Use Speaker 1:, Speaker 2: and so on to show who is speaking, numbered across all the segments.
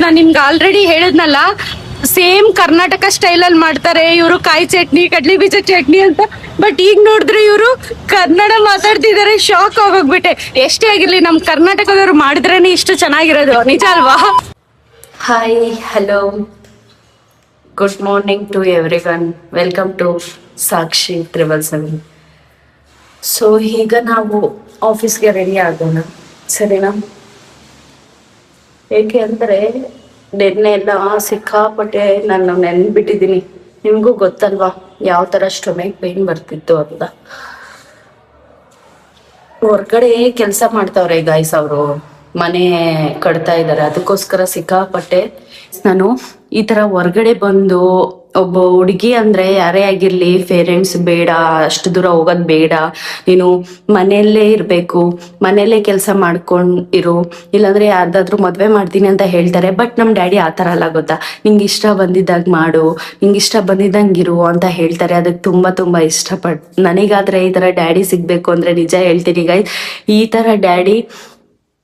Speaker 1: ನಾನು ನಿಮ್ಗೆ ಆಲ್ರೆಡಿ ಹೇಳಿದ್ನಲ್ಲ, ಸೇಮ್ ಕರ್ನಾಟಕ ಸ್ಟೈಲ್ ಅಲ್ಲಿ ಮಾಡ್ತಾರೆ ಇವರು, ಕಾಯಿ ಚಟ್ನಿ, ಕಡ್ಲಿ ಬೀಜ ಚಟ್ನಿ ಅಂತ. ಬಟ್ ಈಗ ನೋಡಿದ್ರೆ ಇವರು ಕನ್ನಡ ಮಾತಾಡ್ತಿದ್ದಾರೆ, ಶಾಕ್ ಆಗೋಗ್ಬಿಟ್ಟೆ. ಎಷ್ಟೇ ಆಗಿರ್ಲಿ ನಮ್ ಕರ್ನಾಟಕದವ್ರು ಮಾಡಿದ್ರೇನೆ ಇಷ್ಟು ಚೆನ್ನಾಗಿರೋದು, ನಿಜ ಅಲ್ವಾ? Hi, hello, good morning to everyone. Welcome to Sakshi 777. So ಈಗ ನಾವು ಆಫೀಸ್ಗೆ ರೆಡಿ ಆಗೋಣ, ಸರಿನಾ? ಏಕೆ ಅಂದರೆ ನೆನ್ನೆ ಎಲ್ಲ ಸಿಕ್ಕಾಪಟ್ಟೆ ನಾನು ನೆನ್ಬಿಟ್ಟಿದ್ದೀನಿ. ನಿಮಗೂ ಗೊತ್ತಲ್ವಾ ಯಾವ ಥರ ಸ್ಟೊಮೆಕ್ ಪೇನ್ ಬರ್ತಿತ್ತು ಅಂತ. ಹೊರ್ಗಡೆ ಕೆಲಸ ಮಾಡ್ತಾವ್ರೆ ಗೈಸ್, ಅವರು ಮನೆ ಕಟ್ತಾ ಇದ್ದಾರೆ, ಅದಕ್ಕೋಸ್ಕರ ಸಿಕ್ಕಾಪಟ್ಟೆ ನಾನು ಈ ತರ ಹೊರ್ಗಡೆ ಬಂದು, ಒಬ್ಬ ಹುಡುಗಿ ಅಂದ್ರೆ ಯಾರೇ ಆಗಿರ್ಲಿ ಪೇರೆಂಟ್ಸ್ ಬೇಡ, ಅಷ್ಟು ದೂರ ಹೋಗೋದ್ ಬೇಡ, ನೀನು ಮನೆಯಲ್ಲೇ ಇರ್ಬೇಕು, ಮನೆಯಲ್ಲೇ ಕೆಲಸ ಮಾಡ್ಕೊಂಡ್ ಇರು, ಇಲ್ಲಾಂದ್ರೆ ಯಾರ್ದಾದ್ರು ಮದ್ವೆ ಮಾಡ್ತೀನಿ ಅಂತ ಹೇಳ್ತಾರೆ. ಬಟ್ ನಮ್ ಡ್ಯಾಡಿ ಆತರ ಅಲ್ಲ, ಗೊತ್ತಾ? ನಿಂಗೆ ಇಷ್ಟ ಬಂದಿದ್ದಾಗ ಮಾಡು, ನಿಂಗೆ ಇಷ್ಟ ಬಂದಿದ್ದಂಗಿರು ಅಂತ ಹೇಳ್ತಾರೆ. ಅದಕ್ಕೆ ತುಂಬಾ ಇಷ್ಟಪಟ್ಟು, ನನಗಾದ್ರೆ ಈ ತರ ಡ್ಯಾಡಿ ಸಿಗ್ಬೇಕು ಅಂದ್ರೆ ನಿಜ ಹೇಳ್ತೀನಿ ಗೈಸ್, ಈ ತರ ಡ್ಯಾಡಿ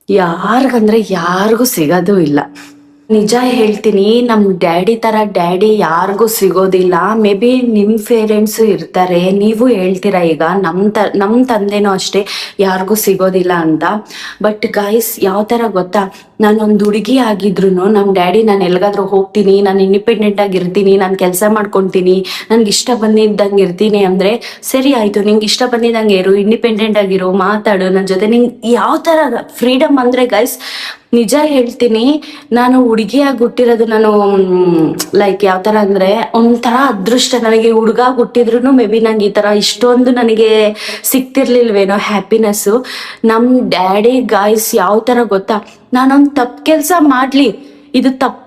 Speaker 1: ಯಾರಿಗಂದ್ರೆ ಯಾರಿಗೂ ಸಿಗೋದು ಇಲ್ಲ. ನಿಜ ಹೇಳ್ತೀನಿ, ನಮ್ ಡ್ಯಾಡಿ ತರ ಡ್ಯಾಡಿ ಯಾರಿಗೂ ಸಿಗೋದಿಲ್ಲ. ಮೇ ಬಿ ನಿಮ್ ಪೇರೆಂಟ್ಸ್ ಇರ್ತಾರೆ, ನೀವು ಹೇಳ್ತೀರಾ ಈಗ ನಮ್ ತಂದೆನೂ ಅಷ್ಟೇ ಯಾರಿಗೂ ಸಿಗೋದಿಲ್ಲ ಅಂತ. ಬಟ್ ಗೈಸ್ ಯಾವ ತರ ಗೊತ್ತಾ, ನಾನೊಂದು ಹುಡುಗಿ ಆಗಿದ್ರು ನಮ್ ಡ್ಯಾಡಿ ನಾನು ಎಲ್ಗಾದ್ರೂ ಹೋಗ್ತೀನಿ, ನಾನು ಇಂಡಿಪೆಂಡೆಂಟ್ ಆಗಿರ್ತೀನಿ, ನಾನು ಕೆಲಸ ಮಾಡ್ಕೊಂತೀನಿ, ನನ್ಗೆ ಇಷ್ಟ ಬಂದಿದ್ದಂಗೆ ಇರ್ತೀನಿ ಅಂದ್ರೆ ಸರಿ ಆಯ್ತು, ನಿಂಗೆ ಇಷ್ಟ ಬಂದಿದ್ದಂಗೆ ಇರು, ಇಂಡಿಪೆಂಡೆಂಟ್ ಆಗಿರು, ಮಾತಾಡು ನನ್ನ ಜೊತೆ. ನಿಂಗೆ ಯಾವ ತರ ಫ್ರೀಡಮ್ ಅಂದ್ರೆ ಗೈಸ್, ನಿಜ ಹೇಳ್ತೀನಿ, ನಾನು ಹುಡುಗಿಯಾಗಿ ಹುಟ್ಟಿರೋದು, ನಾನು ಲೈಕ್ ಯಾವ ತರ ಅಂದ್ರೆ ಒಂಥರ ಅದೃಷ್ಟ. ನನಗೆ ಹುಡುಗ ಹುಟ್ಟಿದ್ರು ಮೇ ಬಿ ನಂಗೆ ಈ ತರ ಇಷ್ಟೊಂದು ನನಗೆ ಸಿಕ್ತಿರ್ಲಿಲ್ವೇನೋ ಹ್ಯಾಪಿನೆಸ್. ನಮ್ ಡ್ಯಾಡಿ ಗಾಯ್ಸ್ ಯಾವ ತರ ಗೊತ್ತಾ, ನಾನೊಂದು ತಪ್ಪು ಕೆಲಸ ಮಾಡ್ಲಿ, ಇದು ತಪ್ಪು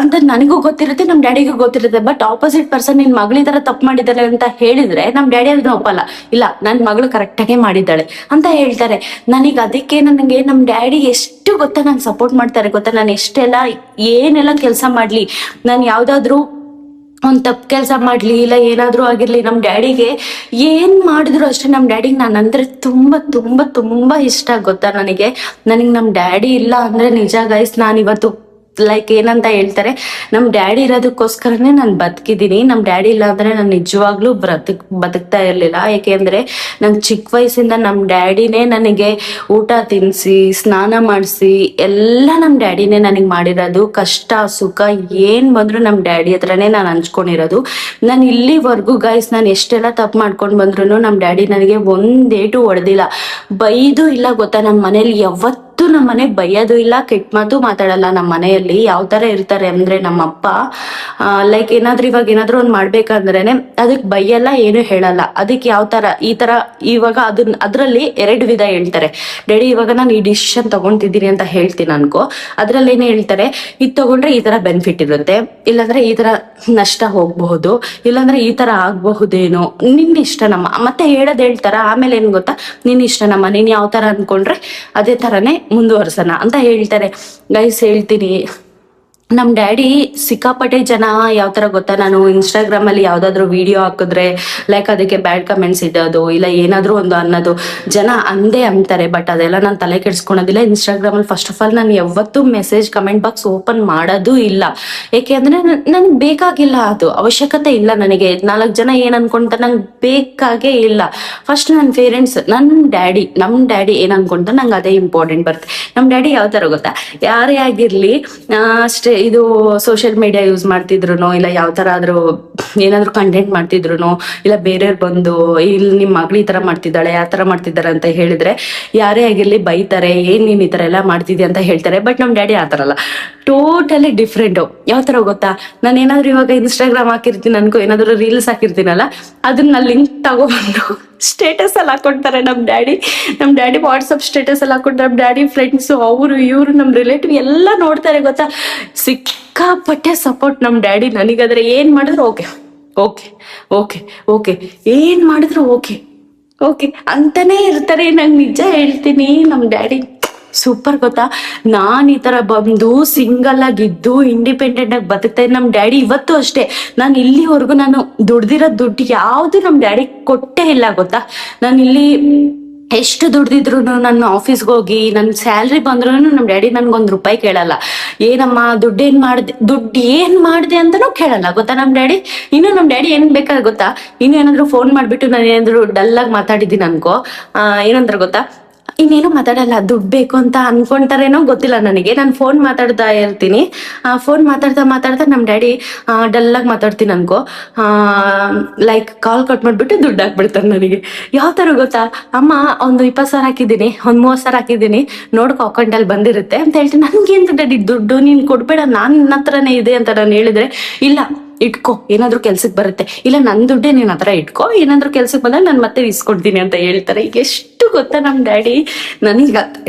Speaker 1: ಅಂತ ನನಗೂ ಗೊತ್ತಿರುತ್ತೆ, ನಮ್ ಡ್ಯಾಡಿಗೂ ಗೊತ್ತಿರುತ್ತೆ. ಬಟ್ ಆಪೋಸಿಟ್ ಪರ್ಸನ್ ನಿನ್ ಮಗಳ ತರ ತಪ್ಪು ಮಾಡಿದ್ದಾರೆ ಅಂತ ಹೇಳಿದ್ರೆ ನಮ್ ಡ್ಯಾಡಿ ಅದನ್ನ ಒಪ್ಪಲ್ಲ. ಇಲ್ಲ, ನನ್ ಮಗಳು ಕರೆಕ್ಟಾಗೆ ಮಾಡಿದ್ದಾಳೆ ಅಂತ ಹೇಳ್ತಾರೆ. ನನಗೆ ನಮ್ ಡ್ಯಾಡಿ ಎಷ್ಟು ಗೊತ್ತಾ ನಾನು ಸಪೋರ್ಟ್ ಮಾಡ್ತಾರೆ ಗೊತ್ತಾ. ನಾನು ಎಷ್ಟೆಲ್ಲ ಏನೆಲ್ಲ ಕೆಲಸ ಮಾಡ್ಲಿ, ನಾನು ಯಾವ್ದಾದ್ರು ಒಂದ್ ತಪ್ಪು ಕೆಲಸ ಮಾಡ್ಲಿ, ಇಲ್ಲ ಏನಾದ್ರೂ ಆಗಿರ್ಲಿ, ನಮ್ ಡ್ಯಾಡಿಗೆ ಏನ್ ಮಾಡಿದ್ರು ಅಷ್ಟೇ, ನಮ್ ಡ್ಯಾಡಿಗೆ ನಾನು ಅಂದ್ರೆ ತುಂಬಾ ಇಷ್ಟ ಗೊತ್ತಾ. ನನಗೆ ನಮ್ ಡ್ಯಾಡಿ ಇಲ್ಲ ಅಂದ್ರೆ ನಿಜ ಗೈಸ್, ನಾನು ಇವತ್ತು ಲೈಕ್ ಏನಂತ ಹೇಳ್ತಾರೆ, ನಮ್ ಡ್ಯಾಡಿ ಇರೋದಕ್ಕೋಸ್ಕರನೇ ನಾನು ಬದುಕಿದ್ದೀನಿ. ನಮ್ ಡ್ಯಾಡಿ ಇಲ್ಲ ಅಂದ್ರೆ ನಾನು ನಿಜವಾಗ್ಲೂ ಬದುಕ್ತಾ ಇರ್ಲಿಲ್ಲ. ಯಾಕೆಂದ್ರೆ ನಂಗೆ ಚಿಕ್ಕ ವಯಸ್ಸಿಂದ ನಮ್ ಡ್ಯಾಡಿನೇ ನನಗೆ ಊಟ ತಿನ್ಸಿ, ಸ್ನಾನ ಮಾಡಿಸಿ, ಎಲ್ಲ ನಮ್ ಡ್ಯಾಡಿನೇ ನನಗೆ ಮಾಡಿರೋದು. ಕಷ್ಟ ಸುಖ ಏನ್ ಬಂದ್ರು ನಮ್ ಡ್ಯಾಡಿ ಹತ್ರನೇ ನಾನು ಹಂಚ್ಕೊಂಡಿರೋದು. ನಾನು ಇಲ್ಲಿವರೆಗೂ ಗೈಸ್, ನಾನು ಎಷ್ಟೆಲ್ಲ ತಪ್ಪು ಮಾಡ್ಕೊಂಡು ಬಂದ್ರು ನಮ್ ಡ್ಯಾಡಿ ನನಗೆ ಒಂದೇಟು ಹೊಡೆದಿಲ್ಲ, ಬೈದು ಇಲ್ಲ ಗೊತ್ತಾ. ನಮ್ಮ ಮನೇಲಿ ಯಾವತ್ತು ನಮ್ಮ ಮನೆಗ್ ಬೈಯೋದು ಇಲ್ಲ, ಕೆಟ್ಟ ಮಾತು ಮಾತಾಡಲ್ಲ. ನಮ್ಮ ಮನೆಯಲ್ಲಿ ಯಾವ ತರ ಇರ್ತಾರೆ ಅಂದ್ರೆ, ನಮ್ಮಪ್ಪ ಲೈಕ್ ಇವಾಗ ಏನಾದ್ರು ಒಂದ್ ಮಾಡ್ಬೇಕಂದ್ರೇನೆ ಅದಕ್ ಬೈಯಲ್ಲ, ಏನು ಹೇಳಲ್ಲ. ಅದಕ್ಕೆ ಯಾವ ತರ ಈ ತರ ಇವಾಗ ಅದ್ರಲ್ಲಿ 2 ವಿಧ ಹೇಳ್ತಾರೆ. ಡ್ಯಾಡಿ ಇವಾಗ ನಾನು ಈ ಡಿಸಿಷನ್ ತಗೊಂತಿದ್ದೀನಿ ಅಂತ ಹೇಳ್ತೀನಿ ಅನ್ಕೋ, ಅದ್ರಲ್ಲಿ ಏನೇ ಹೇಳ್ತಾರೆ, ಇದ್ ತಗೊಂಡ್ರೆ ಈ ತರ ಬೆನಿಫಿಟ್ ಇರುತ್ತೆ, ಇಲ್ಲಾಂದ್ರೆ ಈ ತರ ನಷ್ಟ ಹೋಗ್ಬಹುದು, ಇಲ್ಲಾಂದ್ರೆ ಈ ತರ ಆಗ್ಬಹುದೇನೋ, ನಿನ್ ಇಷ್ಟ ನಮ್ಮ ಮತ್ತೆ ಹೇಳ್ತಾರ. ಆಮೇಲೆ ಏನ್ ಗೊತ್ತಾ, ನಿನ್ ಇಷ್ಟ ನಮ್ಮ, ನೀನ್ ಯಾವ ತರ ಅನ್ಕೊಂಡ್ರೆ ಅದೇ ತರನೇ ಮುಂದುವರ್ಸನ ಅಂತ ಹೇಳ್ತಾರೆ. ಗೈಸ್ ಹೇಳ್ತೀನಿ, ನಮ್ ಡ್ಯಾಡಿ ಸಿಕ್ಕಾಪಟ್ಟೆ ಜನ ಯಾವ ತರ ಗೊತ್ತಾ, ನಾನು ಇನ್ಸ್ಟಾಗ್ರಾಮ್ ಅಲ್ಲಿ ಯಾವ್ದಾದ್ರು ವಿಡಿಯೋ ಹಾಕಿದ್ರೆ ಲೈಕ್ ಅದಕ್ಕೆ ಬ್ಯಾಡ್ ಕಮೆಂಟ್ಸ್ ಇಡೋದು, ಇಲ್ಲ ಏನಾದ್ರು ಒಂದು ಅನ್ನೋದು, ಜನ ಅಂದೇ ಅಂತಾರೆ. ಬಟ್ ಅದೆಲ್ಲ ನಾನು ತಲೆ ಕೆಡ್ಸ್ಕೊಳೋದಿಲ್ಲ. ಇನ್ಸ್ಟಾಗ್ರಾಮ್ ಅಲ್ಲಿ ಫಸ್ಟ್ ಆಫ್ ಆಲ್ ನಾನು ಯಾವತ್ತೂ ಮೆಸೇಜ್ ಕಮೆಂಟ್ ಬಾಕ್ಸ್ ಓಪನ್ ಮಾಡೋದು ಇಲ್ಲ. ಯಾಕೆ ಅಂದ್ರೆ ನನ್ಗೆ ಬೇಕಾಗಿಲ್ಲ, ಅದು ಅವಶ್ಯಕತೆ ಇಲ್ಲ ನನಗೆ. 4 ಜನ ಏನ್ ಅನ್ಕೊಂತ ನಂಗೆ ಬೇಕಾಗೇ ಇಲ್ಲ. ಫಸ್ಟ್ ನನ್ನ ಪೇರೆಂಟ್ಸ್, ನಮ್ ಡ್ಯಾಡಿ ಏನ್ ಅನ್ಕೊಂತ ನಂಗೆ ಅದೇ ಇಂಪಾರ್ಟೆಂಟ್ ಬರುತ್ತೆ. ನಮ್ ಡ್ಯಾಡಿ ಯಾವ ತರ ಗೊತ್ತಾ, ಯಾರೇ ಆಗಿರ್ಲಿ ಅಷ್ಟೇ, ಇದು ಸೋಷಿಯಲ್ ಮೀಡಿಯಾ ಯೂಸ್ ಮಾಡ್ತಿದ್ರು, ಇಲ್ಲ ಯಾವ ತರ ಆದ್ರೂ ಏನಾದ್ರು ಕಂಟೆಂಟ್ ಮಾಡ್ತಿದ್ರು, ಇಲ್ಲ ಬೇರೆಯವ್ರು ಬಂದು ಇಲ್ಲಿ ನಿಮ್ ಮಗಳು ಈ ತರ ಮಾಡ್ತಿದ್ದಾಳೆ, ಆ ತರ ಮಾಡ್ತಿದ್ದಾರೆ ಅಂತ ಹೇಳಿದ್ರೆ ಯಾರೇ ಆಗಿರ್ಲಿ ಬೈತಾರೆ, ಏನ್ ನೀನ್ ಈ ತರ ಎಲ್ಲ ಮಾಡ್ತಿದ್ಯಾ ಅಂತ ಹೇಳ್ತಾರೆ. ಬಟ್ ನಮ್ ಡ್ಯಾಡಿ ಆ ತರ ಅಲ್ಲ, ಟೋಟಲಿ ಡಿಫ್ರೆಂಟ್. ಯಾವ ತರ ಗೊತ್ತಾ, ನಾನು ಏನಾದ್ರು ಇವಾಗ ಇನ್ಸ್ಟಾಗ್ರಾಮ್ ಹಾಕಿರ್ತೀನಿ ಅನ್ಕೋ, ಏನಾದ್ರು ರೀಲ್ಸ್ ಹಾಕಿರ್ತೀನಲ್ಲ, ಅದನ್ನ ಲಿಂಕ್ ತಗೊಬಂದು ಸ್ಟೇಟಸ್ ಅಲ್ಲಿ ಹಾಕೊಡ್ತಾರೆ ನಮ್ ಡ್ಯಾಡಿ ವಾಟ್ಸಪ್ ಸ್ಟೇಟಸ್ ಅಲ್ಲಿ ಹಾಕೊಡ್ತಾರೆ. ನಮ್ ಡ್ಯಾಡಿ ಫ್ರೆಂಡ್ಸ್ ಅವರು ಇವ್ರು ನಮ್ ರಿಲೇಟಿವ್ ಎಲ್ಲ ನೋಡ್ತಾರೆ ಗೊತ್ತಾ. ಸಿಕ್ಕಾಪಟ್ಟೆ ಸಪೋರ್ಟ್ ನಮ್ ಡ್ಯಾಡಿ ನನಗಾದ್ರೆ. ಏನ್ ಮಾಡಿದ್ರು ಓಕೆ ಓಕೆ ಓಕೆ ಓಕೆ, ಏನ್ ಮಾಡಿದ್ರು ಓಕೆ ಓಕೆ ಅಂತಾನೆ ಇರ್ತಾರೆ. ನಂಗೆ ನಿಜ ಹೇಳ್ತೀನಿ, ನಮ್ ಡ್ಯಾಡಿ ಸೂಪರ್ ಗೊತ್ತಾ. ನಾನ್ ಈ ತರ ಬಂದು ಸಿಂಗಲ್ ಆಗಿದ್ದು ಇಂಡಿಪೆಂಡೆಂಟ್ ಆಗಿ ಬದುಕ್ತಾ ಇದ್ದೆ. ನಮ್ ಡ್ಯಾಡಿ ಇವತ್ತು ಅಷ್ಟೇ, ನಾನು ಇಲ್ಲಿವರೆಗೂ ನಾನು ದುಡ್ದಿರೋ ದುಡ್ಡು ಯಾವ್ದು ನಮ್ ಡ್ಯಾಡಿ ಕೊಟ್ಟೇ ಇಲ್ಲ ಗೊತ್ತಾ. ನಾನು ಇಲ್ಲಿ ಎಷ್ಟು ದುಡ್ದಿದ್ರು ನನ್ನ ಆಫೀಸ್ಗೆ ಹೋಗಿ ನನ್ನ ಸ್ಯಾಲ್ರಿ ಬಂದ್ರು ನಮ್ಮ ಡ್ಯಾಡಿ ನನ್ಗೊಂದು ರೂಪಾಯಿ ಕೇಳಲ್ಲ. ಏನಮ್ಮ ದುಡ್ಡು ಏನ್ ಮಾಡ್ದೆ ಅಂತಾನೂ ಕೇಳಲ್ಲ ಗೊತ್ತಾ ನಮ್ ಡ್ಯಾಡಿ. ಇನ್ನು ನಮ್ ಡ್ಯಾಡಿ ಏನ್ ಬೇಕಾದ ಗೊತ್ತಾ, ಇನ್ನು ಏನಾದ್ರು ಫೋನ್ ಮಾಡ್ಬಿಟ್ಟು ನಾನು ಏನಾದ್ರು ಡಲ್ ಆಗಿ ಮಾತಾಡಿದ್ದೀನಿ ಅನ್ಕೋ, ಏನಂದ್ರೆ ಗೊತ್ತಾ, ಇನ್ನೇನು ಮಾತಾಡಲ್ಲ, ದುಡ್ಡು ಬೇಕು ಅಂತ ಅನ್ಕೊಂತಾರೇನೋ ಗೊತ್ತಿಲ್ಲ ನನಗೆ. ನಾನು ಫೋನ್ ಮಾತಾಡ್ತಾ ಇರ್ತೀನಿ, ಫೋನ್ ಮಾತಾಡ್ತಾ ನಮ್ ಡ್ಯಾಡಿ ಡಲ್ ಆಗಿ ಮಾತಾಡ್ತೀನಿ ಅನ್ಕೋ, ಲೈಕ್ ಕಾಲ್ ಕಟ್ ಮಾಡ್ಬಿಟ್ಟು ದುಡ್ಡು ಹಾಕ್ಬಿಡ್ತಾರೆ ನನಗೆ. ಯಾವ ತರ ಗೊತ್ತಾ, ಅಮ್ಮ ಒಂದು 20,000 ಹಾಕಿದ್ದೀನಿ, ಒಂದು 30,000 ಹಾಕಿದ್ದೀನಿ, ನೋಡ್ಕೊ ಅಕೌಂಟಲ್ಲಿ ಬಂದಿರುತ್ತೆ ಅಂತ ಹೇಳ್ತೀನಿ. ನನ್ಗೇನ್ ಡ್ಯಾಡಿ ದುಡ್ಡು ನೀನ್ ಕೊಡ್ಬೇಡ, ನನ್ನ ಹತ್ರನೇ ಇದೆ ಅಂತ ನಾನು ಹೇಳಿದ್ರೆ, ಇಲ್ಲ ಇಟ್ಕೋ ಏನಾದ್ರು ಕೆಲ್ಸಕ್ಕೆ ಬರುತ್ತೆ, ಇಲ್ಲ ನನ್ ದುಡ್ಡೇ ನೀನ್ ಹತ್ರ ಇಟ್ಕೋ, ಏನಾದ್ರು ಕೆಲ್ಸಕ್ಕೆ ಬಂದಾಗ ನಾನು ಮತ್ತೆ ಇಸ್ಕೊಡ್ತೀನಿ ಅಂತ ಹೇಳ್ತಾರೆ. ಈಗ ಎಷ್ಟು ಗೊತ್ತಾ ನಮ್ ಡ್ಯಾಡಿ.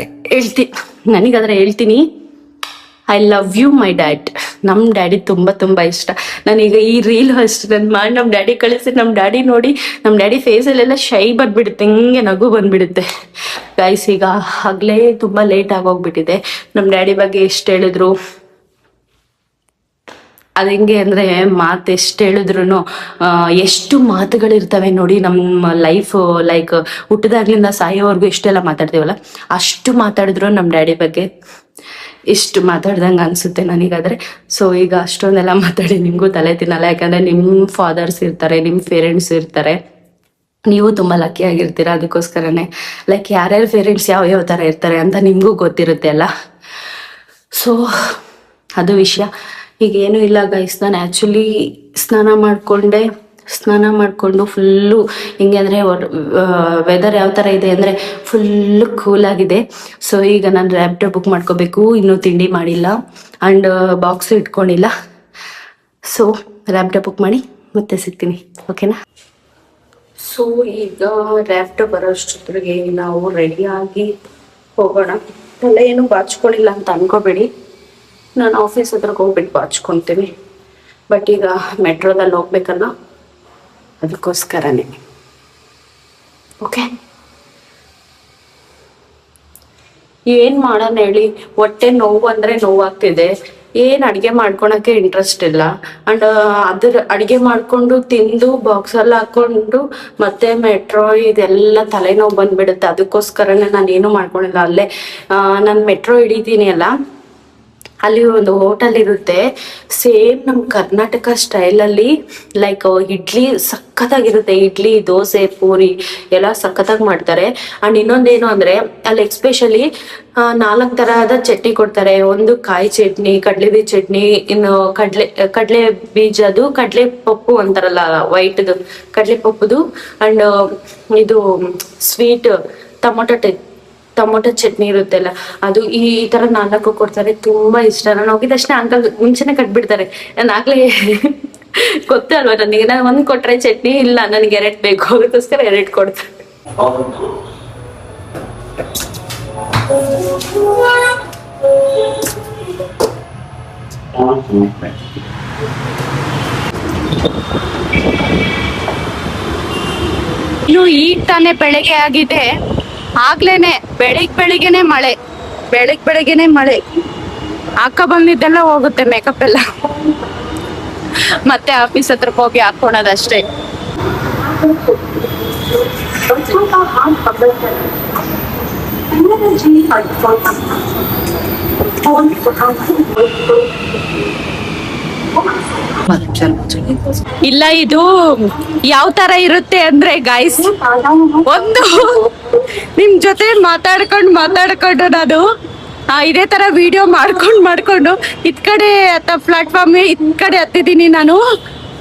Speaker 1: ನನಗಾದ್ರೆ ಹೇಳ್ತೀನಿ I love you my dad. ನಮ್ ಡ್ಯಾಡಿ ತುಂಬಾ ಇಷ್ಟ. ನಾನೀಗ ಈ ರೀಲ್ ಅಷ್ಟು ನಾನು ಮಾಡಿ ನಮ್ ಡ್ಯಾಡಿ ಕಳಿಸಿ, ನಮ್ ಡ್ಯಾಡಿ ನೋಡಿ ನಮ್ ಡ್ಯಾಡಿ ಫೇಸಲ್ಲೆಲ್ಲ ಶೈ ಬಂದ್ಬಿಡುತ್ತೆ, ಹಿಂಗೆ ನಗು ಬಂದ್ಬಿಡುತ್ತೆ ಗೈಸ್. ಈಗ ಆಗ್ಲೇ ತುಂಬಾ ಲೇಟ್ ಆಗೋಗ್ಬಿಟ್ಟಿದೆ. ನಮ್ ಡ್ಯಾಡಿ ಬಗ್ಗೆ ಎಷ್ಟು ಹೇಳಿದ್ರು ಅದ್ ಹೆಂಗೆ ಅಂದ್ರೆ, ಮಾತು ಎಷ್ಟು ಹೇಳಿದ್ರು ಎಷ್ಟು ಮಾತುಗಳಿರ್ತವೆ ನೋಡಿ ನಮ್ಮ ಲೈಫ್. ಲೈಕ್ ಹುಟ್ಟದಾಗ್ಲಿಂದ ಸಾಯೋವರೆಗೂ ಎಷ್ಟೆಲ್ಲ ಮಾತಾಡ್ತೀವಲ್ಲ, ಅಷ್ಟು ಮಾತಾಡಿದ್ರು ನಮ್ಮ ಡ್ಯಾಡಿ ಬಗ್ಗೆ ಇಷ್ಟು ಮಾತಾಡ್ದಂಗೆ ಅನ್ಸುತ್ತೆ ನನಗಾದ್ರೆ. ಸೊ ಈಗ ಅಷ್ಟೊಂದೆಲ್ಲ ಮಾತಾಡಿ ನಿಮ್ಗೂ ತಲೆ ತಿನ್ನಲ್ಲ, ಯಾಕಂದ್ರೆ ನಿಮ್ಮ ಫಾದರ್ಸ್ ಇರ್ತಾರೆ, ನಿಮ್ಮ ಪೇರೆಂಟ್ಸ್ ಇರ್ತಾರೆ, ನೀವು ತುಂಬಾ ಲಕ್ಕಿ ಆಗಿರ್ತೀರ. ಅದಕ್ಕೋಸ್ಕರನೇ ಲೈಕ್ ಯಾರ್ಯಾರ ಪೇರೆಂಟ್ಸ್ ಯಾವ ತರ ಇರ್ತಾರೆ ಅಂತ ನಿಮ್ಗೂ ಗೊತ್ತಿರುತ್ತೆ ಅಲ್ಲ. ಸೊ ಅದು ವಿಷಯ. ಈಗ ಏನೂ ಇಲ್ಲ ಗೈಸ್, ನಾನು ಆ್ಯಕ್ಚುಲಿ ಸ್ನಾನ ಮಾಡಿಕೊಂಡು ಫುಲ್ಲು ಹಿಂಗೆ ಅಂದರೆ ವೆದರ್ ಯಾವ ಥರ ಇದೆ ಅಂದರೆ ಫುಲ್ಲು ಕೂಲಾಗಿದೆ. ಸೊ ಈಗ ನಾನು ರ್ಯಾಪಿಡೋ ಬುಕ್ ಮಾಡ್ಕೋಬೇಕು, ಇನ್ನೂ ತಿಂಡಿ ಮಾಡಿಲ್ಲ ಆ್ಯಂಡ್ ಬಾಕ್ಸು ಇಟ್ಕೊಂಡಿಲ್ಲ. ಸೊ ರ್ಯಾಪಿಡೋ ಬುಕ್ ಮಾಡಿ ಮತ್ತೆ ಸಿಗ್ತೀನಿ, ಓಕೆನಾ? ಸೊ ಈಗ ರ್ಯಾಪಿಡೋ ಬರೋಷ್ಟೊತ್ತಿಗೆ ನಾವು ರೆಡಿಯಾಗಿ ಹೋಗೋಣ. ತಲೆ ಏನು ಬಾಚ್ಕೊಳ್ಳಿಲ್ಲ ಅಂತ ಅನ್ಕೋಬೇಡಿ, ನಾನು ಆಫೀಸ್ ಹತ್ರಕ್ಕೆ ಹೋಗ್ಬಿಟ್ಟು ಬಾಚ್ಕೊತೀನಿ. ಬಟ್ ಈಗ ಮೆಟ್ರೋದಲ್ಲಿ ಹೋಗ್ಬೇಕಲ್ಲ, ಅದಕ್ಕೋಸ್ಕರನೇ. ಓಕೆ, ಏನ್ ಮಾಡೋಣ ಹೇಳಿ, ಹೊಟ್ಟೆ ನೋವು ಅಂದ್ರೆ ನೋವಾಗ್ತಿದೆ. ಏನ್ ಅಡ್ಗೆ ಮಾಡ್ಕೊಳಕ್ಕೆ ಇಂಟ್ರೆಸ್ಟ್ ಇಲ್ಲ. ಅಂಡ್ ಅಡ್ಗೆ ಮಾಡ್ಕೊಂಡು ತಿಂದು ಬಾಕ್ಸ್ ಎಲ್ಲ ಹಾಕೊಂಡು ಮತ್ತೆ ಮೆಟ್ರೋ ಇದೆಲ್ಲ ತಲೆನೋವು ಬಂದ್ಬಿಡುತ್ತೆ. ಅದಕ್ಕೋಸ್ಕರನೇ ನಾನು ಏನು ಮಾಡ್ಕೊಂಡಿಲ್ಲ. ಅಲ್ಲೇ ನಾನು ಮೆಟ್ರೋ ಹಿಡಿತೀನಿ ಅಲ್ಲ, ಅಲ್ಲಿ ಒಂದು ಹೋಟೆಲ್ ಇರುತ್ತೆ, ಸೇಮ್ ನಮ್ಮ ಕರ್ನಾಟಕ ಸ್ಟೈಲಲ್ಲಿ. ಲೈಕ್ ಇಡ್ಲಿ ಸಖತ್ತಾಗಿರುತ್ತೆ, ಇಡ್ಲಿ ದೋಸೆ ಪೂರಿ ಎಲ್ಲ ಸಖತ್ತಾಗಿ ಮಾಡ್ತಾರೆ. ಅಂಡ್ ಇನ್ನೊಂದೇನು ಅಂದ್ರೆ ಅಲ್ಲಿ ಎಕ್ಸ್ಪೆಷಲಿ 4 ತರಹದ ಚಟ್ನಿ ಕೊಡ್ತಾರೆ. ಒಂದು ಕಾಯಿ ಚಟ್ನಿ, ಕಡ್ಲೆ ಬೀಜ ಚಟ್ನಿ, ಇನ್ನು ಕಡ್ಲೆ ಬೀಜದು ಕಡ್ಲೆ ಪಪ್ಪು ಅಂತಾರಲ್ಲ, ವೈಟ್ದು ಕಡ್ಲೆ ಪಪ್ಪುದು, ಅಂಡ್ ಇದು ಸ್ವೀಟ್ ಟೊಮೊಟೊ ಚಟ್ನಿ ಇರುತ್ತೆಲ್ಲ, ಅದು ಈ ತರ 4 ಕೊಡ್ತಾರೆ. ತುಂಬಾ ಇಷ್ಟ. ನಾನು ಹೋಗಿದ ತಕ್ಷಣ ಅಂಕಲ್ ಮುಂಚೆನೆ ಕಟ್ಬಿಡ್ತಾರೆ. ನಾನು ಆಗ್ಲೇ ಗೊತ್ತಲ್ವಾ ನನಗೆ, ನಾನು 1 ಕೊಟ್ರೆ ಚಟ್ನಿ, ಇಲ್ಲ ನನಗೆ 2 ಬೇಕು, ಅದಕ್ಕೋಸ್ಕರ 2 ಕೊಡ್ತಾರೆ. ಇನ್ನು ಈಗ ತಾನೇ ಬೆಳಗ್ಗೆ ಆಗಿದೆ, ಆಗ್ಲೇನೆ ಬೆಳಿಗ್ಗೆನೆ ಮಳೆ. ಅಕ್ಕ ಬಂದಿದ್ದೆಲ್ಲ ಹೋಗುತ್ತೆ, ಮೇಕಪ್ ಎಲ್ಲ ಮತ್ತೆ ಆಫೀಸ್ ಹತ್ರಕ್ಕೆ ಹೋಗಿ ಹಾಕೋಣದಷ್ಟೇ. ಇಲ್ಲ, ಇದು ಯಾವ ತರ ಇರುತ್ತೆ ಅಂದ್ರೆ ಗೈಸ್, ಒಂದು ನಿಮ್ ಜೊತೆ ಮಾತಾಡ್ಕೊಂಡು ನಾನು ಇದೇ ತರ ವಿಡಿಯೋ ಮಾಡ್ಕೊಂಡು ಇದ್ ಕಡೆ ಪ್ಲಾಟ್ಫಾರ್ಮ್ ಕಡೆ ಹತ್ತಿದ್ದೀನಿ. ನಾನು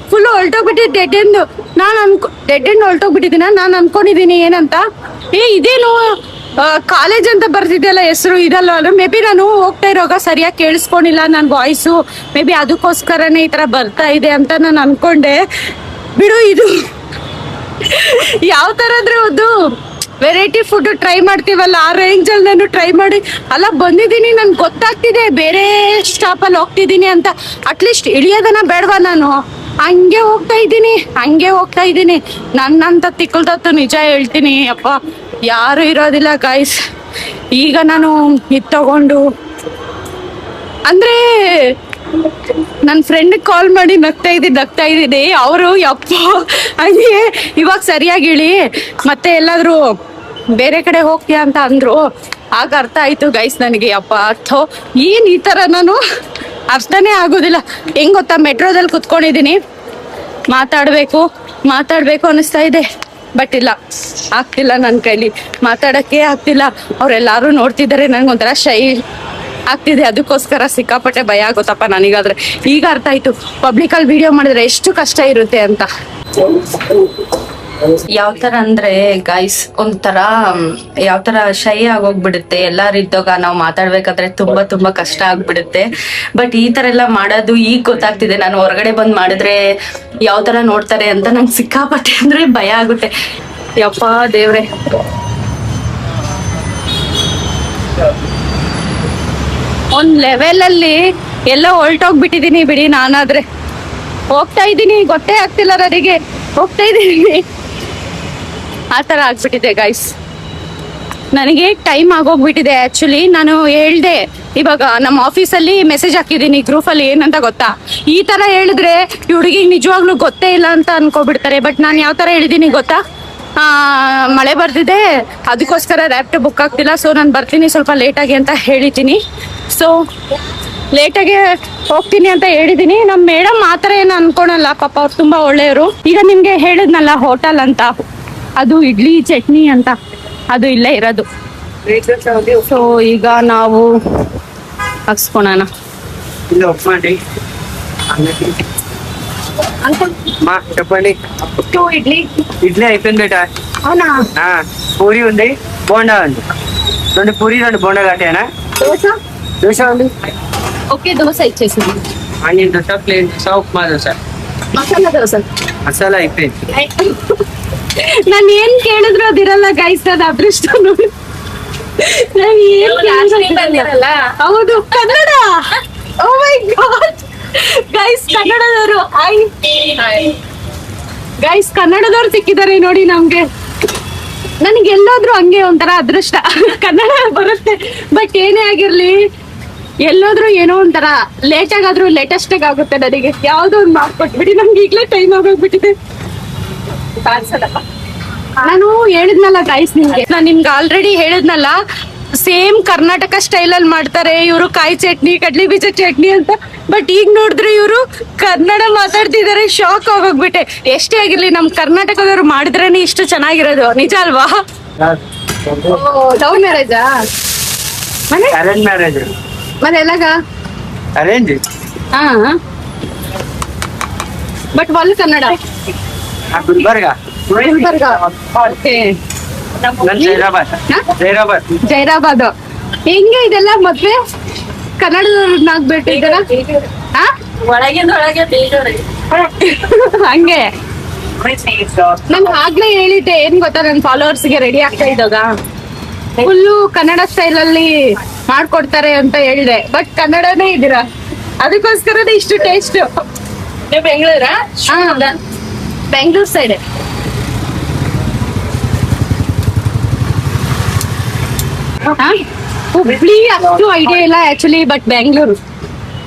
Speaker 1: ಫುಲ್ ಹೊಲ್ಟೋಗ್ಬಿಟ್ಟು ಡೆಡ್ ಎಂಡ್ ಹೊಲ್ಟೋಗ್ಬಿಟ್ಟಿದ್ದೀನ. ನಾನು ಅನ್ಕೊಂಡಿದ್ದೀನಿ ಏನಂತ, ಇದೇನು ಕಾಲೇಜ್ ಅಂತ ಬರ್ತಿದೆಯಲ್ಲ ಹೆಸರು, ಇದಲ್ಲ. ಮೇ ಬಿ ನಾನು ಹೋಗ್ತಾ ಇರೋವಾಗ ಸರಿಯಾಗಿ ಕೇಳಿಸ್ಕೊಂಡಿಲ್ಲ ನನ್ನ ವಾಯ್ಸು, ಮೇ ಬಿ ಅದಕ್ಕೋಸ್ಕರನೇ ಈ ತರ ಬರ್ತಾ ಇದೆ ಅಂತ ನಾನು ಅನ್ಕೊಂಡೆ. ಬಿಡು, ಇದು ಯಾವ ತರ ಅಂದ್ರೆ ಒಂದು ವೆರೈಟಿ ಫುಡ್ ಟ್ರೈ ಮಾಡ್ತೀವಲ್ಲ, ಆ ರೇಂಜಲ್ಲಿ ನಾನು ಟ್ರೈ ಮಾಡಿ ಅಲ್ಲ ಬಂದಿದ್ದೀನಿ. ನನ್ಗೆ ಗೊತ್ತಾಗ್ತಿದೆ ಬೇರೆ ಸ್ಟಾಪಲ್ಲಿ ಹೋಗ್ತಿದ್ದೀನಿ ಅಂತ. ಅಟ್ಲೀಸ್ಟ್ ಇಳಿಯೋದನ್ನ ಬೇಡವಾ, ನಾನು ಹಂಗೆ ಹೋಗ್ತಾ ಇದ್ದೀನಿ. ನನ್ನಂತ ತಿಕ್ಕಲ್ದತ್ತು ನಿಜ ಹೇಳ್ತೀನಿ, ಅಪ್ಪ ಯಾರು ಇರೋದಿಲ್ಲ ಗೈಸ್. ಈಗ ನಾನು ಇದು ತಗೊಂಡು ಅಂದ್ರೆ ನನ್ನ ಫ್ರೆಂಡ್ ಕಾಲ್ ಮಾಡಿ ನಗ್ತಾ ಇದ್ದೀನಿ. ಅವರು ಯಪ್ಪ ಹಂಗೆ ಇವಾಗ ಸರಿಯಾಗಿ ಇಳಿ, ಮತ್ತೆ ಎಲ್ಲಾದ್ರೂ ಬೇರೆ ಕಡೆ ಹೋಗ್ತೀಯಾ ಅಂತ ಅಂದ್ರು. ಆಗ ಅರ್ಥ ಆಯ್ತು ಗೈಸ್ ನನಗೆ, ಅಪ್ಪ ಅಥೋ ಏನ್ ಈ ತರ ನಾನು ಅರ್ಥನೇ ಆಗೋದಿಲ್ಲ. ಹೆಂಗ್ ಗೊತ್ತಾ, ಮೆಟ್ರೋದಲ್ಲಿ ಕುತ್ಕೊಂಡಿದೀನಿ, ಮಾತಾಡ್ಬೇಕು ಅನಿಸ್ತಾ ಇದೆ, ಬಟ್ ಇಲ್ಲ, ಆಗ್ತಿಲ್ಲ, ನನ್ನ ಕೈಲಿ ಮಾತಾಡಕ್ಕೆ ಆಗ್ತಿಲ್ಲ. ಅವ್ರೆಲ್ಲಾರು ನೋಡ್ತಿದ್ದಾರೆ, ನನ್ಗೊಂಥರ ಶೈ ಆಗ್ತಿದೆ. ಅದಕ್ಕೋಸ್ಕರ ಸಿಕ್ಕಾಪಟ್ಟೆ ಭಯ ಆಗುತ್ತಪ್ಪ ನನಗಾದ್ರೆ. ಈಗ ಅರ್ಥ ಆಯ್ತು ಪಬ್ಲಿಕ್ ಅಲ್ಲಿ ವಿಡಿಯೋ ಮಾಡಿದ್ರೆ ಎಷ್ಟು ಕಷ್ಟ ಇರುತ್ತೆ ಅಂತ. ಯಾವ ತರ ಅಂದ್ರೆ ಗೈಸ್, ಒಂಥರ ಯಾವ ತರ ಶೈ ಆಗೋಗ್ಬಿಡುತ್ತೆ. ಎಲ್ಲಾರು ಇದ್ದಾಗ ನಾವು ಮಾತಾಡ್ಬೇಕಾದ್ರೆ ತುಂಬಾ ಕಷ್ಟ ಆಗ್ಬಿಡುತ್ತೆ. ಬಟ್ ಈ ತರ ಎಲ್ಲ ಮಾಡೋದು ಈಗ ಗೊತ್ತಾಗ್ತಿದೆ. ನಾನು ಹೊರಗಡೆ ಬಂದ್ ಮಾಡಿದ್ರೆ ಯಾವ ತರ ನೋಡ್ತಾರೆ ಅಂತ ನಂಗೆ ಸಿಕ್ಕಾಪಟ್ಟೆ ಅಂದ್ರೆ ಭಯ ಆಗುತ್ತೆ. ಯಪ್ಪ ದೇವ್ರೆ, ಒಂದ್ ಲೆವೆಲ್ ಅಲ್ಲಿ ಎಲ್ಲ ಹೊಲ್ಟೋಗ್ಬಿಟ್ಟಿದೀನಿ ಬಿಡಿ. ನಾನಾದ್ರೆ ಹೋಗ್ತಾ ಇದ್ದೀನಿ, ಗೊತ್ತೇ ಆಗ್ತಿಲ್ಲ ನನಗೆ ಹೋಗ್ತಾ ಇದ್ದೀನಿ, ಆ ತರ ಆಗ್ಬಿಟ್ಟಿದೆ ಗೈಸ್. ನನಗೆ ಟೈಮ್ ಆಗೋಗ್ಬಿಟ್ಟಿದೆ. ಆಕ್ಚುಲಿ ನಾನು ಹೇಳ್ದೆ, ಇವಾಗ ನಮ್ಮ ಆಫೀಸಲ್ಲಿ ಮೆಸೇಜ್ ಹಾಕಿದೀನಿ ಗ್ರೂಪ್ ಅಲ್ಲಿ, ಏನಂತ ಗೊತ್ತಾ, ಈ ತರ ಹೇಳಿದ್ರೆ ಈ ಹುಡುಗಿಗೆ ನಿಜವಾಗ್ಲೂ ಗೊತ್ತೇ ಇಲ್ಲ ಅಂತ ಅನ್ಕೋಬಿಡ್ತಾರೆ. ಬಟ್ ನಾನು ಯಾವ ತರ ಹೇಳಿದೀನಿ ಗೊತ್ತಾ, ಮಳೆ ಬರ್ತಿದೆ, ಅದಕ್ಕೋಸ್ಕರ ರ್ಯಾಪ್ಟೋ ಬುಕ್ ಆಗ್ತಿಲ್ಲ, ಸೊ ನಾನು ಬರ್ತೀನಿ ಸ್ವಲ್ಪ ಲೇಟಾಗಿ ಅಂತ ಹೇಳಿದ್ದೀನಿ. ಸೊ ಲೇಟಾಗಿ ಹೋಗ್ತೀನಿ ಅಂತ ಹೇಳಿದೀನಿ. ನಮ್ಮ ಮೇಡಮ್ ಆ ಥರ ಏನು ಅನ್ಕೊಳಲ್ಲ, ಪಾಪ ಅವ್ರು ತುಂಬಾ ಒಳ್ಳೆಯವರು. ಈಗ ನಿಮ್ಗೆ ಹೇಳಿದ್ನಲ್ಲ ಹೋಟೆಲ್ ಅಂತ, ಅದು ಇಡ್ಲಿ ಚಟ್ನಿ ಅಂತ, ಅದು ಇಲ್ಲೇ ಇರೋದು. ಸೊ ಈಗ ನಾವು ಹಾಕ್ಸ್ಕೊಳೋಣ.
Speaker 2: చెప్పండి. ఇడ్లీ అయిపోయింది బేటా.
Speaker 1: అవునా?
Speaker 2: పూరి ఉంది, బోండా ఉంది. 2 పూరి 2 బోండా కట్టేనా? దోశ ఉంది.
Speaker 1: ఓకే, దోశ ఇచ్చేసింది.
Speaker 2: Onion dosa, plain dosa, upma dosa,
Speaker 1: masala dosa.
Speaker 2: మసాలా అయిపోయింది.
Speaker 1: ನಾನು ಏನ್ ಕೇಳಿದ್ರು ಅದಿರಲ್ಲ ಗೈಸ್, ಅದು ಅದೃಷ್ಟ ನೋಡಿ. ನಾನು ಏನ್ ಹೌದು, ಕನ್ನಡ. ಓ ಮೈ ಗಾಡ್ ಗೈಸ್, ಕನ್ನಡದವರು ಗೈಸ್, ಕನ್ನಡದವ್ರು ಸಿಕ್ಕಿದ್ದಾರೆ ನೋಡಿ ನಮ್ಗೆ. ನನಗೆ ಎಲ್ಲೋದ್ರು ಹಂಗೆ ಒಂಥರ ಅದೃಷ್ಟ, ಕನ್ನಡ ಬರುತ್ತೆ. ಬಟ್ ಏನೇ ಆಗಿರ್ಲಿ, ಎಲ್ಲೋದ್ರು ಏನೋ ಒಂಥರ ಲೇಟ್ ಆಗಾದ್ರೂ ಲೇಟೆಸ್ಟ್ ಆಗುತ್ತೆ. ನನಗೆ ಯಾವ್ದೋ ಒಂದು ಮಾಡ್ಕೊಟ್ಬಿಡಿ, ನಮ್ಗೆ ಈಗ್ಲೇ ಟೈಮ್ ಆಗೋಗ್ಬಿಟ್ಟಿದೆ. ನಾನು ಹೇಳಿದ್ನಲ್ಲ ಗೈಸ್ ನಿಮ್ಗೆ, ನಾನು ನಿಮ್ಗೆ ಆಲ್ರೆಡಿ ಹೇಳಿದ್ನಲ್ಲ, ಸೇಮ್ ಕರ್ನಾಟಕ ಸ್ಟೈಲ್ ಅಲ್ಲಿ ಮಾಡ್ತಾರೆ ಇವರು, ಕಾಯಿ ಚಟ್ನಿ, ಕಡ್ಲಿ ಬೀಜ ಚಟ್ನಿ ಅಂತ. ಬಟ್ ಈಗ ನೋಡಿದ್ರೆ ಇವರು ಕನ್ನಡ ಮಾತಾಡ್ತಿದ್ದಾರೆ, ಶಾಕ್ ಆಗೋಗ್ಬಿಟ್ಟೆ. ಎಷ್ಟೇ ಆಗಿರ್ಲಿ, ನಮ್ ಕರ್ನಾಟಕದವ್ರು ಮಾಡಿದ್ರೇನೆ ಇಷ್ಟು ಚೆನ್ನಾಗಿರೋದು, ನಿಜ ಅಲ್ವಾ? ಲವ್ ಮ್ಯಾರೇಜಾ?
Speaker 2: Arrange marriage.
Speaker 1: ಮತ್ತೆ ಎಲ್ಲಾಗ
Speaker 2: ಅರೇಂಜ್.
Speaker 1: ಹಾ, ಬಟ್ ಒಲ್ ಕನ್ನಡ.
Speaker 2: ಗುಲ್ಬರ್ಗ.
Speaker 1: ಓಕೆ.
Speaker 2: ಜೈರಾಬಾದ್.
Speaker 1: ಹೆಂಗೆ ಇದೆಲ್ಲ ಮದ್ವೆ ಕನ್ನಡದವ್ರನ್ನಾಗ್ಬಿಟ್ಟು ಇದೆಲ್ಲ ಹಂಗೆ. ನಾನು ಆಗ್ಲೇ ಹೇಳಿದ್ದೆ, ಏನ್ ಗೊತ್ತಾ, ನನ್ ಫಾಲೋವರ್ಸ್ಗೆ ರೆಡಿ ಆಗ್ತಾ ಇದ್ದಾಗ ಫುಲ್ಲು ಕನ್ನಡ ಸ್ಟೈಲ್ ಅಲ್ಲಿ ಮಾಡ್ಕೊಡ್ತಾರೆ ಅಂತ ಹೇಳಿದೆ. ಬಟ್ ಕನ್ನಡನೇ ಇದ್ದೀರಾ, ಅದಕ್ಕೋಸ್ಕರನೇ ಇಷ್ಟು ಟೇಸ್ಟ್. ಬೆಂಗಳೂರ? ಬೆಂಗಳೂರು ಸೈಡ್. ಹುಬ್ಳಿ ಅಷ್ಟು ಐಡಿಯಾ ಇಲ್ಲ ಆಕ್ಚುಲಿ, ಬಟ್ ಬೆಂಗಳೂರು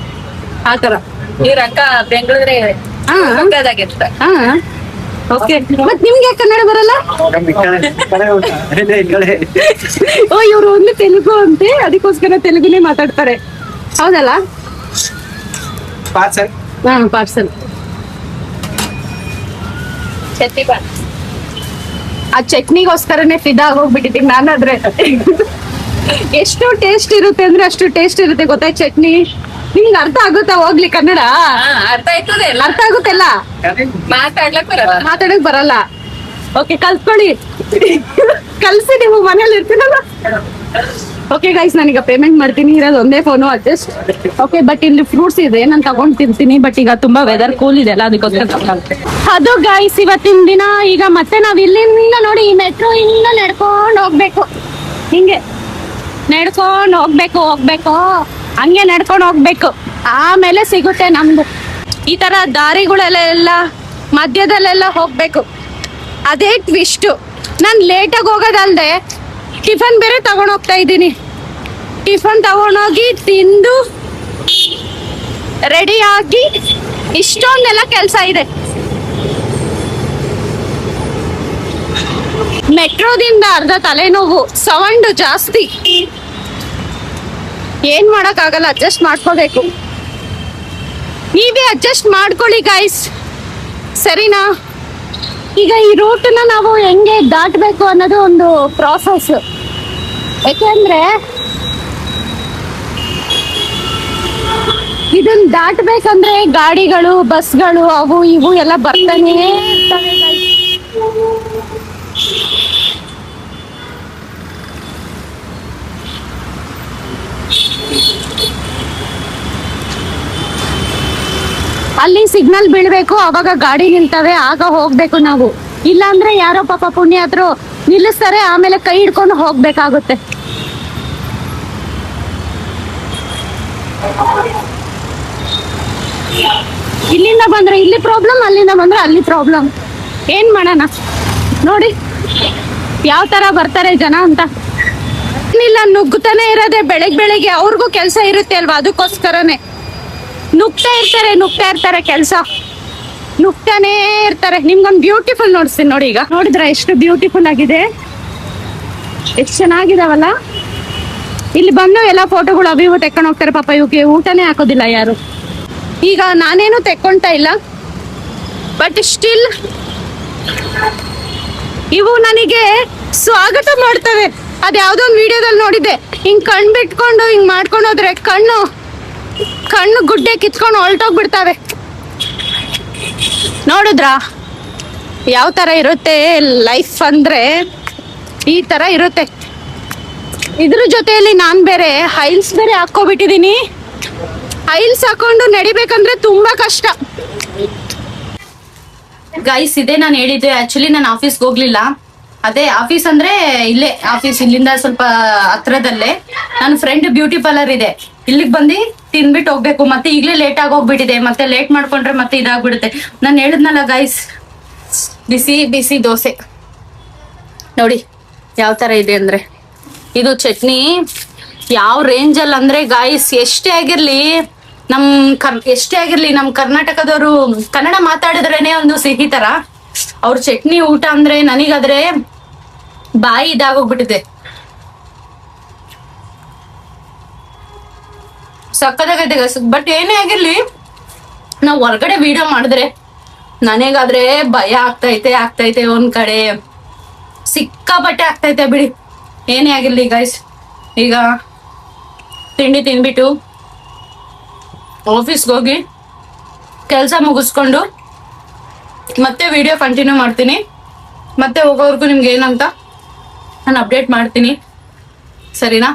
Speaker 1: ಆತರ.
Speaker 3: ಇವ್ರ ಅಕ್ಕ ಬೆಂಗಳೂರೇ
Speaker 1: ಓಕೆ. ಮತ್ ನಿಮ್ಗೆ ಕನ್ನಡ ಬರಲ್ಲ? ಓ, ಇವ್ರು ಒಂದು ತೆಲುಗು ಅಂತೆ, ಅದಕ್ಕೋಸ್ಕರ ತೆಲುಗುನೇ ಮಾತಾಡ್ತಾರೆ, ಹೌದಲ್ಲ?
Speaker 2: ಪಾರ್ಸಲ್.
Speaker 1: ಪಾರ್ಸಲ್. ಆ ಚಟ್ನಿಗೋಸ್ಕರನೇ ಫಿದಾ ಆಗೋಗ್ಬಿಟ್ಟಿದ್ದೀನಿ ನಾನಾದ್ರೆ. ಎಷ್ಟು ಟೇಸ್ಟ್ ಇರುತ್ತೆ ಅಂದ್ರೆ ಅಷ್ಟು ಟೇಸ್ಟ್ ಇರುತ್ತೆ ಗೊತ್ತಾ ಚಟ್ನಿ. ನಿಮ್ಗೆ ಅರ್ಥ ಆಗುತ್ತಾ ಹೋಗ್ಲಿ ಕನ್ನಡ?
Speaker 3: ಅರ್ಥ ಆಯ್ತದೆ,
Speaker 1: ಅರ್ಥ ಆಗುತ್ತೆಲ್ಲ, ಮಾತಾಡಕ್ ಬರಲ್ಲ. ಓಕೆ, ಕಲ್ತ್ಕೊಳ್ಳಿ, ಕಲ್ಸಿ, ನೀವು ಮನೇಲಿ ಇರ್ತೀರಲ್ಲ. ಓಕೆ ಗೈಸ್, ನಾನೀಗ ಪೇಮೆಂಟ್ ಮಾಡ್ತೀನಿ. ಇರೋದು ಒಂದೇ ಫೋನು, ಅಡ್ಜಸ್ಟ್. ಓಕೆ, ಬಟ್ ಇಲ್ಲಿ ಫ್ರೂಟ್ಸ್ ಇದೆ, ನಾನು ತಗೊಂಡ್ ತಿಂತೀನಿ. ಬಟ್ ಈಗ ತುಂಬಾ ವೆದರ್ ಕೂಲ್ ಇದೆ ಅಲ್ಲ, ಅದಕ್ಕೋಸ್ಕರ. ಅದು ಗೈಸ್ ಇವತ್ತಿನ ದಿನ. ಈಗ ಮತ್ತೆ ನಾವ್ ಇಲ್ಲಿಂದ ನೋಡಿ, ಈ ಮೆಟ್ರೋ ಇಂದ ನಡ್ಕೊಂಡ್ ಹೋಗ್ಬೇಕು, ಹಿಂಗೆ ನಡ್ಕೊಂಡ್ ಹೋಗ್ಬೇಕು, ಹಂಗೆ ನಡ್ಕೊಂಡ್ ಹೋಗ್ಬೇಕು. ಆಮೇಲೆ ಸಿಗುತ್ತೆ ನಮ್ದು. ಈ ತರ ದಾರಿಗಳೆಲ್ಲ ಮಧ್ಯದಲ್ಲೆಲ್ಲ ಹೋಗ್ಬೇಕು, ಅದೇ ಟ್ವಿಸ್ಟು. ನಾನು ಲೇಟಾಗಿ ಹೋಗೋದಲ್ದೆ ಟಿಫನ್ ಬೇರೆ ತಗೊಂಡ್ ಹೋಗ್ತಾ ಇದ್ದೀನಿ. ಟಿಫನ್ ತಗೊಂಡೋಗಿ ತಿಂದು ರೆಡಿ ಆಗಿ ಇಷ್ಟೊಂದೆಲ್ಲ ಕೆಲಸ ಇದೆ. ಮೆಟ್ರೋದಿಂದ ಅರ್ಧ ತಲೆನೋವು, ಸೌಂಡ್ ಜಾಸ್ತಿ. ಏನ್ ಮಾಡಕ್ ಆಗಲ್ಲ, ಅಡ್ಜಸ್ಟ್ ಮಾಡ್ಕೋಬೇಕು. ನೀವೇ ಅಡ್ಜಸ್ಟ್ ಮಾಡ್ಕೊಳ್ಳಿ ಗೈಸ್, ಸರಿನಾ? ಈಗ ಈ ರೂಟ್ನ ನಾವು ಹೆಂಗೆ ದಾಟಬೇಕು ಅನ್ನೋದು ಒಂದು ಪ್ರಾಸೆಸ್. ಯಾಕೆಂದ್ರೆ ಇದನ್ನ ದಾಟಬೇಕಂದ್ರೆ ಗಾಡಿಗಳು, ಬಸ್ಗಳು, ಅವು ಇವು ಎಲ್ಲ ಬರ್ತಾನೆ ಇರ್ತವೆ guys. ಅಲ್ಲಿ ಸಿಗ್ನಲ್ ಬೀಳ್ಬೇಕು, ಅವಾಗ ಗಾಡಿ ನಿಲ್ತವೆ, ಆಗ ಹೋಗ್ಬೇಕು ನಾವು. ಇಲ್ಲಾಂದ್ರೆ ಯಾರೋ ಪಾಪ ಪುಣ್ಯಾತ್ರು ನಿಲ್ಲಿಸ್ತಾರೆ, ಆಮೇಲೆ ಕೈ ಹಿಡ್ಕೊಂಡು ಹೋಗ್ಬೇಕಾಗುತ್ತೆ. ಇಲ್ಲಿಂದ ಬಂದ್ರೆ ಇಲ್ಲಿ ಪ್ರಾಬ್ಲಮ್, ಅಲ್ಲಿಂದ ಬಂದ್ರೆ ಅಲ್ಲಿ ಪ್ರಾಬ್ಲಮ್. ಏನ್ ಮಾಡೋಣ ನೋಡಿ ಯಾವ ತರ ಬರ್ತಾರೆ ಜನ ಅಂತ. ಇಲ್ಲ, ನುಗ್ಗುತ್ತಾನೆ ಇರೋದೆ ಬೆಳಗ್ಗೆ ಅವ್ರಿಗೂ ಕೆಲಸ ಇರುತ್ತೆ ಅಲ್ವಾ, ಅದಕ್ಕೋಸ್ಕರನೇ ನುಗ್ತಾ ಇರ್ತಾರೆ ಕೆಲಸ, ನುಗ್ತಾನೇ ಇರ್ತಾರೆ. ನಿಮ್ಗೊಂದು ಬ್ಯೂಟಿಫುಲ್ ನೋಡ್ತೀನಿ ನೋಡಿ. ಈಗ ನೋಡಿದ್ರ ಎಷ್ಟು ಬ್ಯೂಟಿಫುಲ್ ಆಗಿದೆ, ಎಷ್ಟು ಚೆನ್ನಾಗಿದಾವಲ್ಲ. ಇಲ್ಲಿ ಬಂದು ಎಲ್ಲ ಫೋಟೋಗಳು ಅವಿವು ತೆಕ್ಕೊಂಡು ಹೋಗ್ತಾರೆ. ಪಾಪ ಇವಕ್ಕೆ ಊಟನೇ ಹಾಕೋದಿಲ್ಲ ಯಾರು. ಈಗ ನಾನೇನು ತೆಕ್ಕೊಂತಾ ಇಲ್ಲ, ಬಟ್ ಸ್ಟಿಲ್ ಇವು ನನಗೆ ಸ್ವಾಗತ ಮಾಡ್ತವೆ. ಅದ್ ಯಾವ್ದೋ ಒಂದು ವಿಡಿಯೋದಲ್ಲಿ ನೋಡಿದ್ದೆ, ಹಿಂಗ್ ಕಣ್ ಬಿಟ್ಕೊಂಡು ಹಿಂಗ್ ಮಾಡ್ಕೊಂಡು ಹೋದ್ರೆ ಕಣ್ಣು ಗುಡ್ಡೆ ಕಿತ್ಕೊಂಡು ಹೊಲ್ಟೋಗ್ಬಿಡ್ತಾವೆ. ನೋಡಿದ್ರಾ ಯಾವ ತರ ಇರುತ್ತೆ ಲೈಫ್ ಅಂದ್ರೆ? ಈ ತರ ಇರುತ್ತೆ. ಇದ್ರ ಜೊತೆಯಲ್ಲಿ ನಾನ್ ಬೇರೆ ಹೈಲ್ಸ್ ಬೇರೆ ಹಾಕೋಬಿಟ್ಟಿದೀನಿ. ಹೈಲ್ಸ್ ಹಾಕೊಂಡು ನಡಿಬೇಕಂದ್ರೆ ತುಂಬಾ ಕಷ್ಟ ಗೈಸ್. ಇದೇ ನಾನು ಹೇಳಿದ್ದೆ, ಆಕ್ಚುಲಿ ನಾನು ಆಫೀಸ್ಗೆ ಹೋಗ್ಲಿಲ್ಲ. ಅದೇ ಆಫೀಸ್ ಅಂದ್ರೆ ಇಲ್ಲೇ ಆಫೀಸ್, ಇಲ್ಲಿಂದ ಸ್ವಲ್ಪ ಹತ್ರದಲ್ಲೇ. ನನ್ನ ಫ್ರೆಂಡ್ ಬ್ಯೂಟಿ ಪಾರ್ಲರ್ ಇದೆ, ಇಲ್ಲಿಗೆ ಬಂದು ತಿನ್ಬಿಟ್ಟು ಹೋಗ್ಬೇಕು. ಮತ್ತೆ ಈಗಲೇ ಲೇಟ್ ಆಗಿ ಹೋಗ್ಬಿಟ್ಟಿದೆ, ಮತ್ತೆ ಲೇಟ್ ಮಾಡ್ಕೊಂಡ್ರೆ ಮತ್ತೆ ಇದಾಗ್ಬಿಡುತ್ತೆ. ನಾನು ಹೇಳಿದ್ನಲ್ಲ ಗೈಸ್, ಬಿಸಿ ಬಿಸಿ ದೋಸೆ ನೋಡಿ ಯಾವ ತರ ಇದೆ ಅಂದ್ರೆ. ಇದು ಚಟ್ನಿ ಯಾವ ರೇಂಜಲ್ಲಿ ಅಂದ್ರೆ ಗಾಯ್ಸ್, ಎಷ್ಟೇ ಆಗಿರ್ಲಿ ನಮ್ ಕರ್ನಾಟಕದವರು ಕನ್ನಡ ಮಾತಾಡಿದ್ರೇನೆ ಒಂದು ಸಿಹಿ ತರ. ಅವ್ರ ಚಟ್ನಿ ಊಟ ಅಂದ್ರೆ ನನಗಾದ್ರೆ ಬಾಯಿ ಇದಾಗೋಗ್ಬಿಟ್ಟಿದೆ. ಸಕ್ಕತ್ತಾಗೈತೆ ಗೈಸ್. ಬಟ್ ಏನೇ ಆಗಿರ್ಲಿ, ನಾವ್ ಹೊರಗಡೆ ವಿಡಿಯೋ ಮಾಡಿದ್ರೆ ನನಗಾದ್ರೆ ಭಯ ಆಗ್ತೈತೆ ಒಂದ್ ಕಡೆ, ಸಿಕ್ಕಾಪಟ್ಟೆ ಆಗ್ತೈತೆ ಬಿಡಿ. ಏನೇ ಆಗಿರ್ಲಿ ಗೈಸ್, ಈಗ ತಿಂಡಿ ತಿನ್ಬಿಟ್ಟು ಆಫೀಸ್ಗೆ ಹೋಗಿ ಕೆಲಸ ಮುಗಿಸ್ಕೊಂಡು ಮತ್ತೆ ವಿಡಿಯೋ ಕಂಟಿನ್ಯೂ ಮಾಡ್ತೀನಿ. ಮತ್ತೆ ಹೋಗೋವರೆಗೂ ನಿಮ್ಗೆ ಏನಂತ ನಾನು ಅಪ್ಡೇಟ್ ಮಾಡ್ತೀನಿ, ಸರಿನಾ?